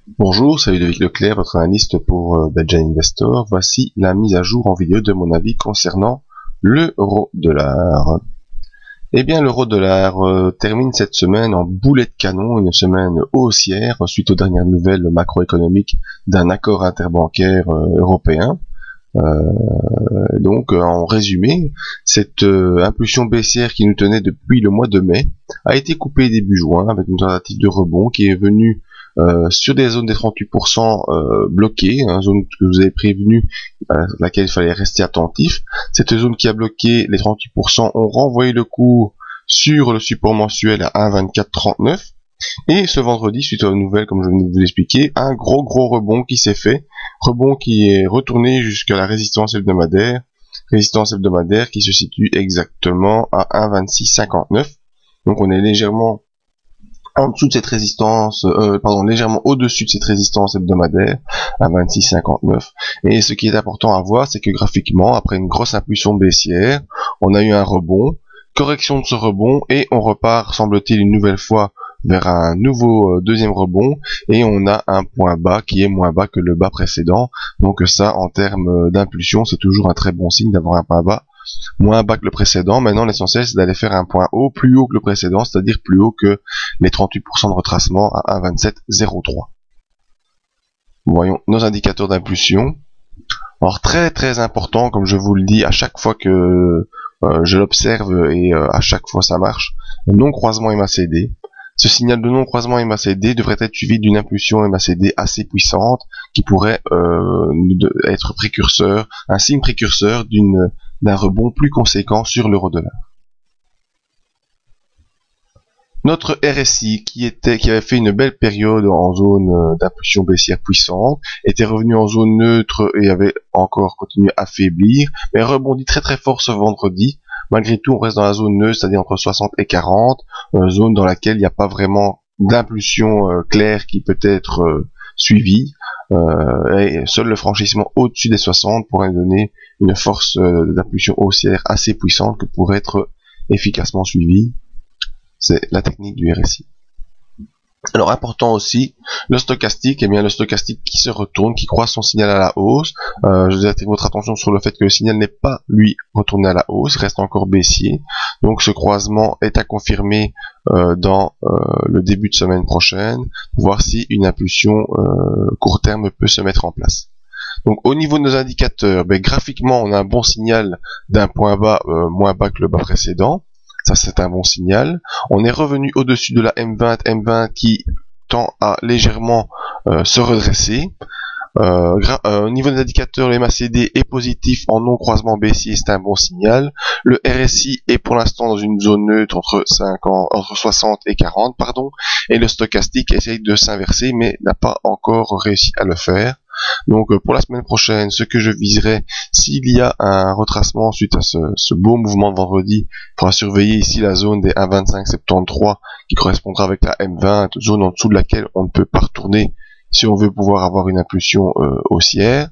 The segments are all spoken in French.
Bonjour, salut Ludovic Leclerc, votre analyste pour Belgian Investor. Voici la mise à jour en vidéo de mon avis concernant l'euro-dollar. Eh bien, l'euro-dollar termine cette semaine en boulet de canon, une semaine haussière suite aux dernières nouvelles macroéconomiques d'un accord interbancaire européen. En résumé, cette impulsion baissière qui nous tenait depuis le mois de mai a été coupée début juin avec une tentative de rebond qui est venue sur des zones des 38% bloquées, une zone que je vous avez prévenu, à laquelle il fallait rester attentif. Cette zone qui a bloqué les 38% ont renvoyé le cours sur le support mensuel à 1,2439. Et ce vendredi, suite aux nouvelles, comme je venais de vous l'expliquer, un gros rebond qui s'est fait, rebond qui est retourné jusqu'à la résistance hebdomadaire qui se situe exactement à 1,2659. Donc on est légèrement en dessous de cette résistance, légèrement au-dessus de cette résistance hebdomadaire à 26,59. Et ce qui est important à voir, c'est que graphiquement, après une grosse impulsion baissière, on a eu un rebond, correction de ce rebond, et on repart, semble-t-il, une nouvelle fois vers un nouveau deuxième rebond, et on a un point bas qui est moins bas que le bas précédent. Donc ça, en termes d'impulsion, c'est toujours un très bon signe d'avoir un point bas moins bas que le précédent. Maintenant, l'essentiel, c'est d'aller faire un point haut, plus haut que le précédent, c'est-à-dire plus haut que les 38% de retracement à 1,2703. Voyons nos indicateurs d'impulsion. Alors très important, comme je vous le dis à chaque fois que je l'observe, et à chaque fois ça marche, non-croisement MACD. Ce signal de non-croisement MACD devrait être suivi d'une impulsion MACD assez puissante qui pourrait être précurseur, un signe précurseur d'un rebond plus conséquent sur l'euro-dollar. Notre RSI, qui avait fait une belle période en zone d'impulsion baissière puissante, était revenu en zone neutre et avait encore continué à faiblir, mais rebondit très fort ce vendredi. Malgré tout, on reste dans la zone neutre, c'est-à-dire entre 60 et 40, zone dans laquelle il n'y a pas vraiment d'impulsion claire qui peut être suivie, et seul le franchissement au-dessus des 60 pourrait donner une force d'impulsion haussière assez puissante que pourrait être efficacement suivie. C'est la technique du RSI. Alors important aussi, le stochastique, le stochastique qui se retourne, qui croise son signal à la hausse. Je vous attire votre attention sur le fait que le signal n'est pas, lui, retourné à la hausse, il reste encore baissier. Donc ce croisement est à confirmer dans le début de semaine prochaine, pour voir si une impulsion court terme peut se mettre en place. Donc au niveau de nos indicateurs, graphiquement, on a un bon signal d'un point bas moins bas que le bas précédent. Ça, c'est un bon signal. On est revenu au-dessus de la M20 qui tend à légèrement se redresser. Au niveau des indicateurs, le MACD est positif en non-croisement baissier, c'est un bon signal. Le RSI est pour l'instant dans une zone neutre entre 60 et 40, et le stochastique essaye de s'inverser, mais n'a pas encore réussi à le faire. Donc pour la semaine prochaine, ce que je viserai, s'il y a un retracement suite à ce beau mouvement de vendredi, il faudra surveiller ici la zone des 1,2573 qui correspondra avec la M20, zone en dessous de laquelle on ne peut pas retourner si on veut pouvoir avoir une impulsion haussière.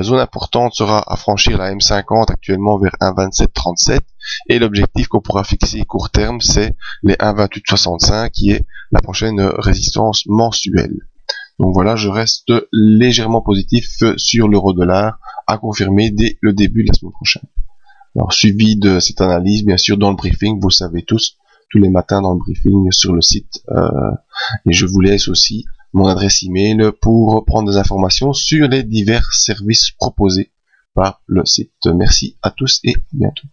Zone importante sera à franchir la M50 actuellement vers 1,2737, et l'objectif qu'on pourra fixer court terme, c'est les 1,2865 qui est la prochaine résistance mensuelle. Donc voilà, je reste légèrement positif sur l'euro-dollar, à confirmer dès le début de la semaine prochaine. Alors suivi de cette analyse, bien sûr, dans le briefing, vous le savez tous les matins dans le briefing sur le site, et je vous laisse aussi mon adresse email pour prendre des informations sur les divers services proposés par le site. Merci à tous et à bientôt.